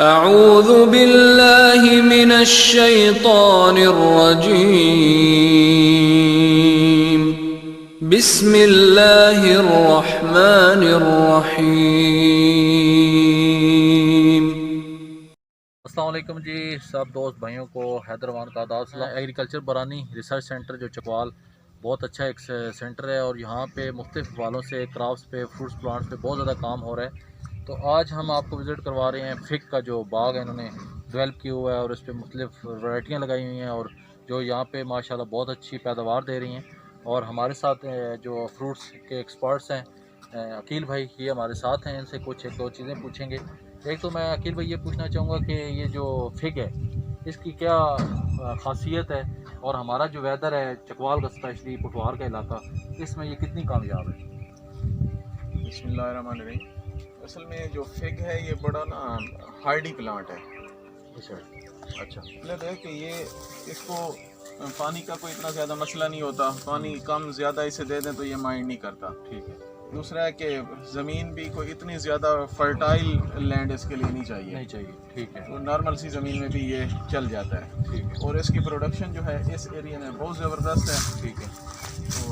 अऊज़ु बिल्लाहि मिनश शैतानिर रजीम। बिस्मिल्लाहिर रहमानिर रहीम। अस्सलाम वालेकुम जी, सब दोस्त भाइयों को हैदराबाद का दाखिला एग्रीकल्चर बरानी रिसर्च सेंटर जो चकवाल बहुत अच्छा एक सेंटर है और यहाँ पे मुख्तलिफ वालों से क्राफ्ट्स पे फ्रूट्स प्लांट्स पे बहुत ज़्यादा काम हो रहा है। तो आज हम आपको विज़िट करवा रहे हैं फिग का जो बाग है इन्होंने डेवलप किया हुआ है और इस पर मुख्तलिफ वैरायटियाँ लगाई हुई हैं और जो यहाँ पे माशाल्लाह बहुत अच्छी पैदावार दे रही हैं। और हमारे साथ जो फ्रूट्स के एक्सपर्ट्स हैं अकील भाई, ये हमारे साथ हैं, इनसे कुछ एक दो चीज़ें पूछेंगे। एक तो मैं अकील भाई ये पूछना चाहूँगा कि ये जो फिग है इसकी क्या खासियत है और हमारा जो वेदर है चकवाल का स्पेशली पुठवार का इलाका, इसमें ये कितनी कामयाब है? बिस्मिल्लाहिर्रहमानिर्रहीम। असल में जो फिग है ये बड़ा ना हार्डी प्लांट है। अच्छा अच्छा। मतलब है कि ये इसको पानी का कोई इतना ज़्यादा मसला नहीं होता, पानी कम ज़्यादा इसे दे दें तो ये माइंड नहीं करता। ठीक है। दूसरा है कि ज़मीन भी कोई इतनी ज़्यादा फर्टाइल लैंड इसके लिए नहीं चाहिए। नहीं चाहिए। ठीक है। तो नॉर्मल सी ज़मीन में भी ये चल जाता है। ठीक है। और इसकी प्रोडक्शन जो है इस एरिया में बहुत ज़बरदस्त है। ठीक है। तो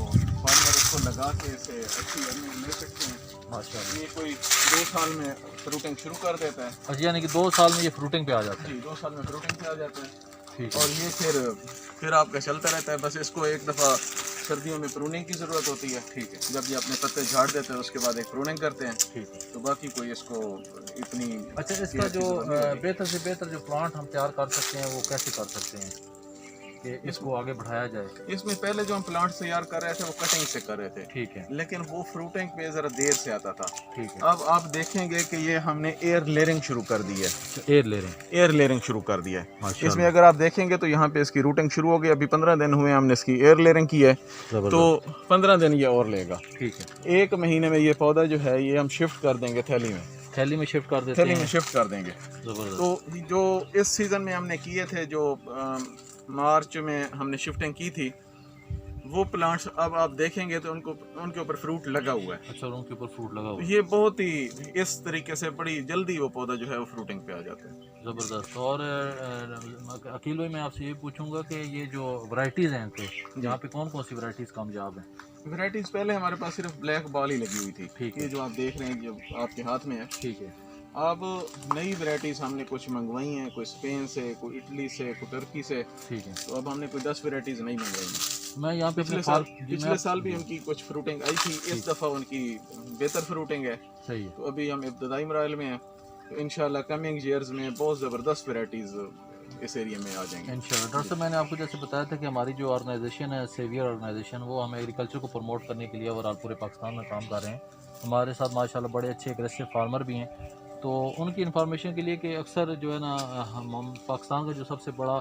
फार्मर इसको लगा के इसे अच्छी अर्निंग ले सकते हैं। माशाल्लाह। ये कोई 2 साल में फ्रूटिंग शुरू कर देता है। अच्छा, यानी कि 2 साल में ये फ्रूटिंग पे आ जाता है? जी, 2 साल में फ्रूटिंग पे आ जाता है। ठीक और है। ये फिर आपका चलता रहता है। बस इसको एक दफ़ा सर्दियों में प्रूनिंग की ज़रूरत होती है। ठीक है। जब ये अपने पत्ते झाड़ देते हैं उसके बाद एक प्रूनिंग करते हैं। ठीक है। तो बाकी कोई इसको इतनी अच्छा, इसका जो बेहतर से बेहतर जो प्लांट हम तैयार कर सकते हैं वो कैसे कर सकते हैं कि इसको आगे बढ़ाया जाए? इसमें पहले जो हम प्लांट तैयार कर रहे थे वो कटिंग से कर रहे थे। ठीक है। लेकिन वो फ्रूटिंग पे ज़रा देर से आता था। ठीक है। अब आप देखेंगे कि ये हमने एयर लेयरिंग शुरू कर दी है। एयर ले रहे हैं? एयर लेयरिंग शुरू कर दिया है। माशाल्लाह। इसमें अगर आप देखेंगे तो यहाँ पे इसकी रूटिंग शुरू हो गई। अभी 15 दिन हुए हमने इसकी एयर लेयरिंग की है। तो 15 दिन ये और लेगा। ठीक है। 1 महीने में ये पौधा जो है ये हम शिफ्ट कर देंगे थैली में। थैली में शिफ्ट कर देते थैली हैं? में शिफ्ट कर देंगे। ज़बरदस्त। तो जो इस सीज़न में हमने किए थे, जो मार्च में हमने शिफ्टिंग की थी, वो प्लांट्स अब आप देखेंगे तो उनके ऊपर फ्रूट लगा हुआ है। अच्छा, उनके ऊपर फ्रूट लगा हुआ है। ये बहुत ही इस तरीके से बड़ी जल्दी वो पौधा जो है वो फ्रूटिंग पे आ जाता है। ज़बरदस्त। और अकील भाई, मैं आपसे ये पूछूंगा कि ये जो वैरायटीज़ हैं इनके, यहाँ पे कौन कौन सी वैरायटीज़ कामयाब हैं? वैरायटीज़ पहले हमारे पास सिर्फ ब्लैक बॉल ही लगी हुई थी। ठीक है। ये जो आप देख रहे हैं जो आपके हाथ में है। ठीक है। अब नई वैरायटीज़ हमने कुछ मंगवाई हैं, कोई स्पेन से, कोई इटली से, कोई तुर्की से। ठीक है। तो अब हमने कोई 10 वैरायटीज़ नई मंगवाई हैं। मैं यहाँ पे पिछले साल भी उनकी कुछ फ्रूटिंग आई थी। इस दफ़ा उनकी बेहतर फ्रूटिंग है। सही है। तो अभी हम इब्तदाई मराहल में हैं। तो इंशाल्लाह कमिंग ईयर्स में बहुत ज़बरदस्त वैरायटीज़ इस एरिया में आ जाएंगे इंशाल्लाह। डॉक्टर साहब, मैंने आपको जैसे बताया था कि हमारी जो ऑर्गेनाइजेशन है सेवियर ऑर्गेनाइजेशन, वो हम एग्रीकल्चर को प्रमोट करने के लिए ओवरऑल पूरे पाकिस्तान में काम कर रहे हैं। हमारे साथ माशाल्लाह बड़े अच्छे एग्रेसिव फार्मर भी हैं। तो उनकी इन्फॉर्मेशन के लिए कि अक्सर जो है ना हम पाकिस्तान का जो सबसे बड़ा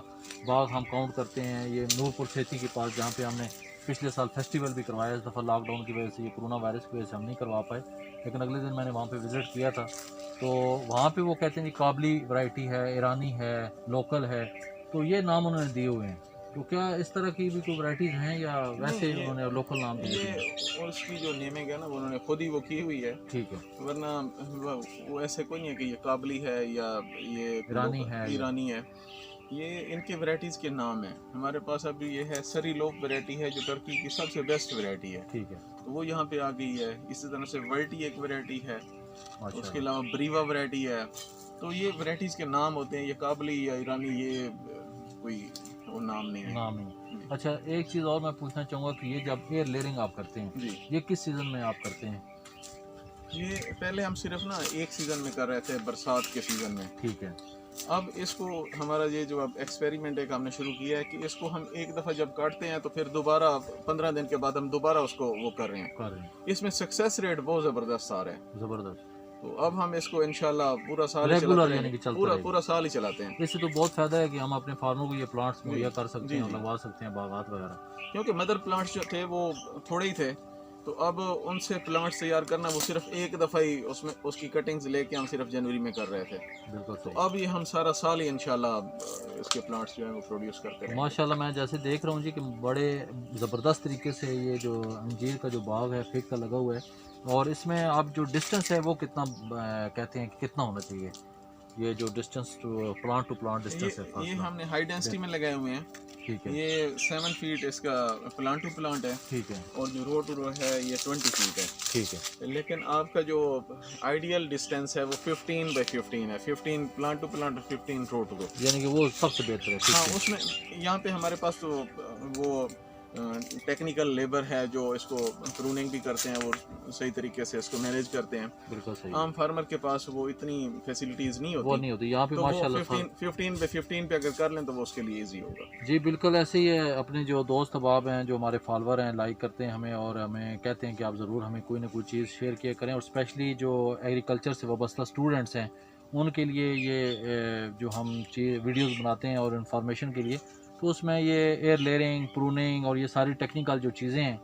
बाग हम काउंट करते हैं ये नूरपुर खेती के पास, जहाँ पे हमने पिछले साल फेस्टिवल भी करवाया। इस दफ़ा लॉकडाउन की वजह से, ये कोरोना वायरस की वजह से हम नहीं करवा पाए, लेकिन अगले दिन मैंने वहाँ पे विज़िट किया था। तो वहाँ पे वो कहते हैं कि काबली वैरायटी है, ईरानी है, लोकल है, तो ये नाम उन्होंने दिए हुए हैं। तो क्या इस तरह की भी कोई वैरायटीज़ हैं या वैसे उन्होंने लोकल नाम दिए ये हैं? उसकी जो नेमिंग है ना वो उन्होंने खुद ही वो की हुई है। ठीक है। वरना वो ऐसे कोई नहीं है कि ये काबली है या ये ईरानी है। ये इनके वैरायटीज़ के नाम हैं। हमारे पास अभी ये है सरी लोफ वैरायटी है जो टर्की की सबसे बेस्ट वैरायटी है। ठीक है। तो वो यहाँ पे आ गई है। इसी तरह से वर्टी एक वैरायटी है। उसके अलावा ब्रीवा वैरायटी है। तो ये वैरायटीज़ के नाम होते हैं। ये काबली या ईरानी ये कोई वो नाम नहीं है। नाम नहीं। अच्छा, एक चीज़ और मैं पूछना चाहूँगा कि ये जब एयर लेयरिंग आप करते हैं जी, ये किस सीज़न में आप करते हैं? ये पहले हम सिर्फ ना एक सीज़न में कर रहे थे, बरसात के सीज़न में। ठीक है। अब इसको हमारा ये जो अब एक्सपेरिमेंट एक हमने शुरू किया है कि इसको हम एक दफ़ा जब काटते हैं तो फिर दोबारा 15 दिन के बाद हम दोबारा उसको वो कर रहे हैं। इसमें सक्सेस रेट बहुत ज़बरदस्त आ रहा है। ज़बरदस्त। तो अब हम इसको इंशाल्लाह पूरा साल रेगुलर यानी कि चलता पूरा साल ही चलाते हैं। इससे तो बहुत फ़ायदा है कि हम अपने फार्मर को ये प्लांट्स मुहैया कर सकते हैं और जी। लगवा सकते हैं बागात वगैरह। क्योंकि मदर प्लांट्स जो थे वो थोड़े ही थे, तो अब उनसे प्लांट्स तैयार करना वो सिर्फ एक दफ़ा ही उसमें उसकी कटिंग्स लेके हम सिर्फ जनवरी में कर रहे थे। बिल्कुल तो सही। अब ये हम सारा साल ही इंशाल्लाह इसके प्लांट्स जो है वो प्रोड्यूस करते हैं। माशाल्लाह, मैं जैसे देख रहा हूँ जी कि बड़े ज़बरदस्त तरीके से ये जो अंजीर का जो बाग है फिग का लगा हुआ है। और इसमें आप जो डिस्टेंस है वो कितना कहते हैं कि कितना होना चाहिए? ये जो डिस्टेंस टू प्लांट डिस्टेंस है ये हमने हाई डेंसिटी में लगाए हुए हैं। ठीक है। ये 7 फीट इसका प्लांट टू प्लांट है। ठीक है। और जो रो टू रो है ये 20 फीट है। ठीक है। लेकिन आपका जो आइडियल डिस्टेंस है वो 15 बाई 15 है। 15 प्लांट टू प्लांट और 15 रो टू रो, यानी कि वो सबसे बेहतर है। हाँ, उसमें यहाँ पे हमारे पास तो वो टेक्निकल लेबर है जो इसको प्रूनिंग भी करते हैं और सही तरीके से इसको मैनेज करते हैं। बिल्कुल सही। आम फार्मर के पास वो इतनी फैसिलिटीज नहीं होती, वो नहीं होती। यहाँ पे तो माशाल्लाह 15 बाई 15 पे अगर कर लें तो वो उसके लिए इजी होगा। जी बिल्कुल ऐसे ही है। अपने जो दोस्त अहबाब हैं, जो हमारे फॉलोअर हैं, लाइक करते हैं हमें और हमें कहते हैं कि आप ज़रूर हमें कोई ना कोई चीज़ शेयर किया करें, और स्पेशली जो एग्रीकल्चर से वाबस्ता स्टूडेंट्स हैं उनके लिए ये जो हम वीडियोस बनाते हैं और इन्फॉर्मेशन के लिए, तो उसमें ये एयर लेयरिंग, प्रूनिंग और ये सारी टेक्निकल जो चीज़ें हैं,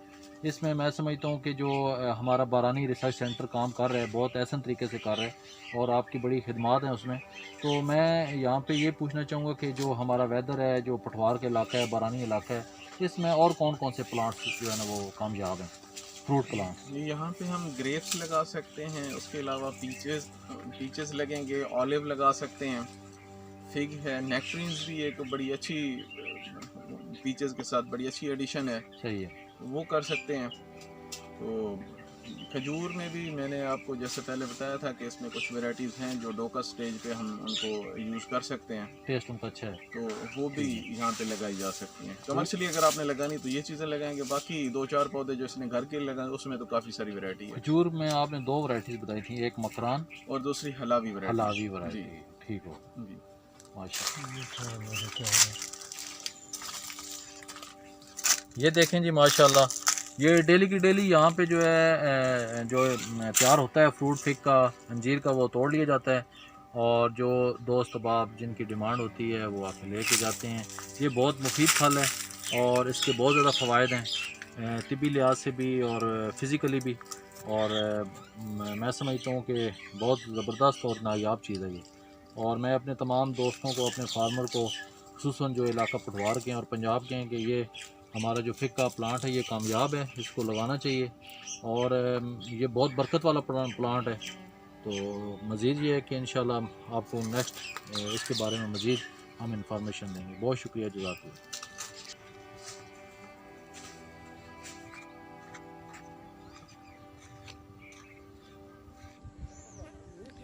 इसमें मैं समझता हूँ कि जो हमारा बारानी रिसर्च सेंटर काम कर रहा है बहुत ऐसा तरीके से कर रहा है और आपकी बड़ी खिदमात हैं उसमें। तो मैं यहाँ पे ये पूछना चाहूँगा कि जो हमारा वेदर है, जो पठवार के इलाका है, बारानी इलाका है, इसमें और कौन कौन से प्लांट्स जो है ना वो कामयाब हैं, फ्रूट प्लांट्स? यहाँ पे हम ग्रेप्स लगा सकते हैं, उसके अलावा पीचेस लगेंगे, ऑलिव लगा सकते हैं, फिग है, नेक्ट्रीन्स भी एक बड़ी अच्छी पीचेस के साथ बड़ी अच्छी एडिशन है। सही है, वो कर सकते हैं। तो खजूर में भी मैंने आपको जैसे पहले बताया था कि इसमें कुछ वैरायटीज़ हैं जो डोकस स्टेज पे हम उनको यूज़ कर सकते हैं, टेस्ट उनका अच्छा है, तो वो भी यहाँ पे लगाई जा सकती हैं। कमर्शियली अगर आपने लगानी तो ये चीज़ें लगाएंगे, बाकी 2-4 पौधे जो इसने घर के लगाए उसमें तो काफ़ी सारी वैरायटी है। खजूर में आपने 2 वैरायटीज़ बताई थी, एक मकरान और दूसरी हलावी वैरायटी। ठीक हो जी, माशाल्लाह। ये देखें जी माशाल्लाह, ये डेली की डेली यहाँ पे जो है जो तैयार होता है फ्रूट फिग का, अंजीर का, वो तोड़ लिया जाता है और जो दोस्त अहबाब जिनकी डिमांड होती है वो आके लेके जाते हैं। ये बहुत मुफीद फल है और इसके बहुत ज़्यादा फ़वाइद हैं, तिब्बी लिहाज से भी और फ़िज़िकली भी, और मैं समझता हूँ कि बहुत ज़बरदस्त और नायाब चीज़ है ये। और मैं अपने तमाम दोस्तों को, अपने फार्मर को, खुसूसन जो इलाका पठवार के हैं और पंजाब के हैं, कि ये हमारा जो फिग का प्लांट है ये कामयाब है, इसको लगाना चाहिए और ये बहुत बरकत वाला प्लांट है। तो मज़ीद ये है कि इंशाल्लाह आपको नेक्स्ट इसके बारे में मज़ीद हम इंफॉर्मेशन देंगे। बहुत शुक्रिया, जज़ाकल्लाह।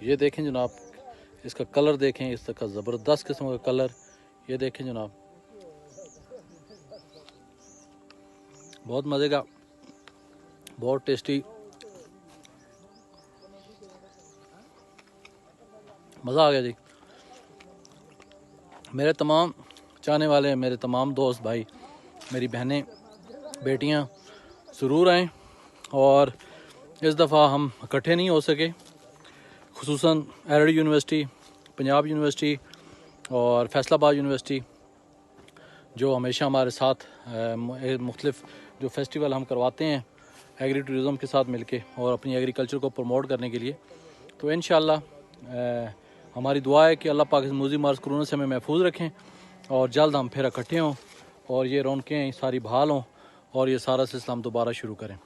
ये देखें जनाब, इसका कलर देखें, इस तरह का ज़बरदस्त किस्म का कलर। ये देखें जनाब, बहुत मज़े का, बहुत टेस्टी, मज़ा आ गया जी। मेरे तमाम चाहने वाले, मेरे तमाम दोस्त भाई, मेरी बहनें, बेटियां ज़रूर आएँ। और इस दफ़ा हम इकट्ठे नहीं हो सके, खुसूसन एलडी यूनिवर्सिटी, पंजाब यूनिवर्सिटी और फैसलाबाद यूनिवर्सिटी जो हमेशा हमारे साथ मुख्तलिफ़ जो फेस्टिवल हम करवाते हैं एग्री टूरिज़म के साथ मिलके और अपनी एग्रीकल्चर को प्रमोट करने के लिए। तो इंशाअल्लाह हमारी दुआ है कि अल्लाह पाक इस मूज़ी मार्स कोरोना से हमें महफूज रखें और जल्द हम फिर इकट्ठे हों और ये रौनकें सारी बहाल हों और ये सारा सिलसिला हम दोबारा शुरू करें।